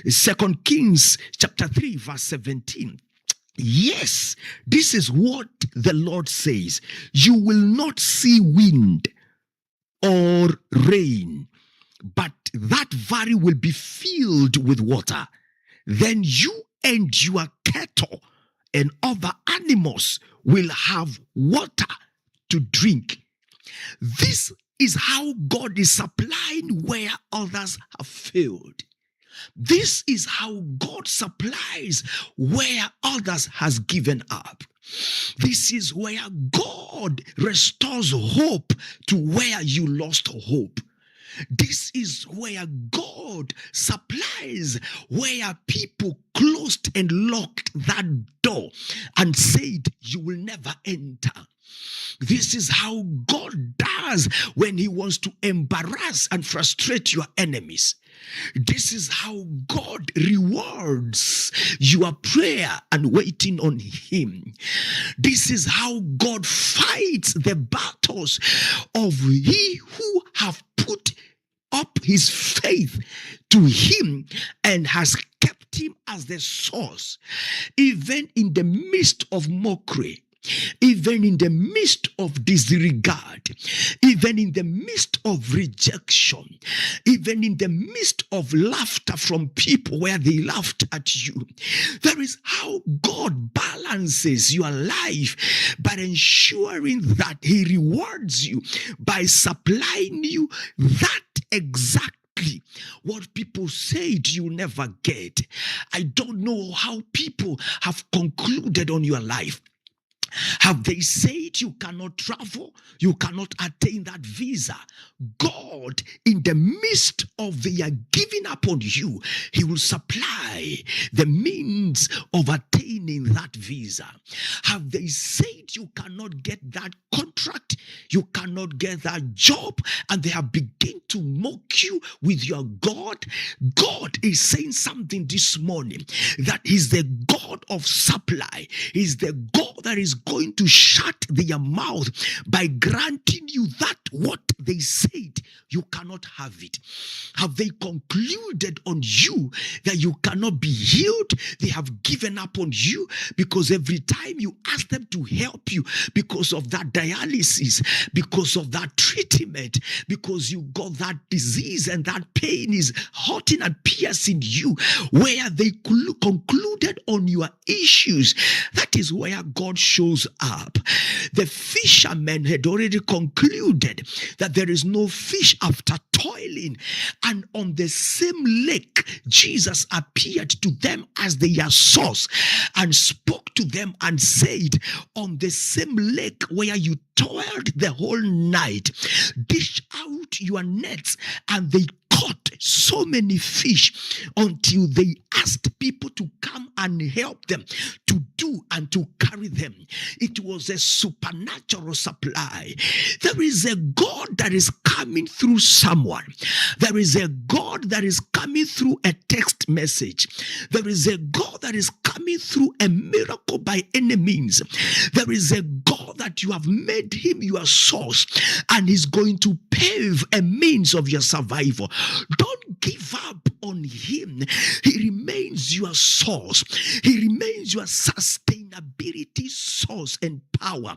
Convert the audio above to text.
Second Kings chapter 3 verse 17. Yes, this is what the Lord says. You will not see wind or rain, but that valley will be filled with water. Then you and your cattle and other animals will have water to drink. This is how God is supplying where others have failed. This is how God supplies where others has given up. This is where God restores hope to where you lost hope. This is where God supplies where people closed and locked that door and said, you will never enter. This is how God does when he wants to embarrass and frustrate your enemies. This is how God rewards your prayer and waiting on him. This is how God fights the battles of he who have put up his faith to him and has kept him as the source, even in the midst of mockery. Even in the midst of disregard, even in the midst of rejection, even in the midst of laughter from people where they laughed at you. That is how God balances your life by ensuring that he rewards you by supplying you that exactly what people said you never get. I don't know how people have concluded on your life. Have they said you cannot travel? You cannot attain that visa? God, in the midst of their giving up on you, he will supply the means of attaining that visa. Have they said you cannot get that contract? You cannot get that job? And they have begun to mock you with your God? God is saying something this morning, that he's the God of supply. He's the God that is going to shut their mouth by granting you that what they said you cannot have it. Have they concluded on you that you cannot be healed? They have given up on you because every time you ask them to help you because of that dialysis, because of that treatment, because you got that disease and that pain is hurting and piercing you, where they concluded on your issues, that is where God shows up. The fishermen had already concluded that there is no fish after toiling, and on the same lake Jesus appeared to them as their source and spoke to them and said, on the same lake where you toiled the whole night, dish out your nets. And they caught so many fish until they asked people to come and help them to do and to carry them. It was a supernatural supply. There is a God that is coming through someone. There is a God that is coming through a text message. There is a God that is coming through a miracle by any means. There is a God that you have made him your source, and he's going to pave a means of your survival. Don't give up on him. He remains your source. He remains your sustainability source and power.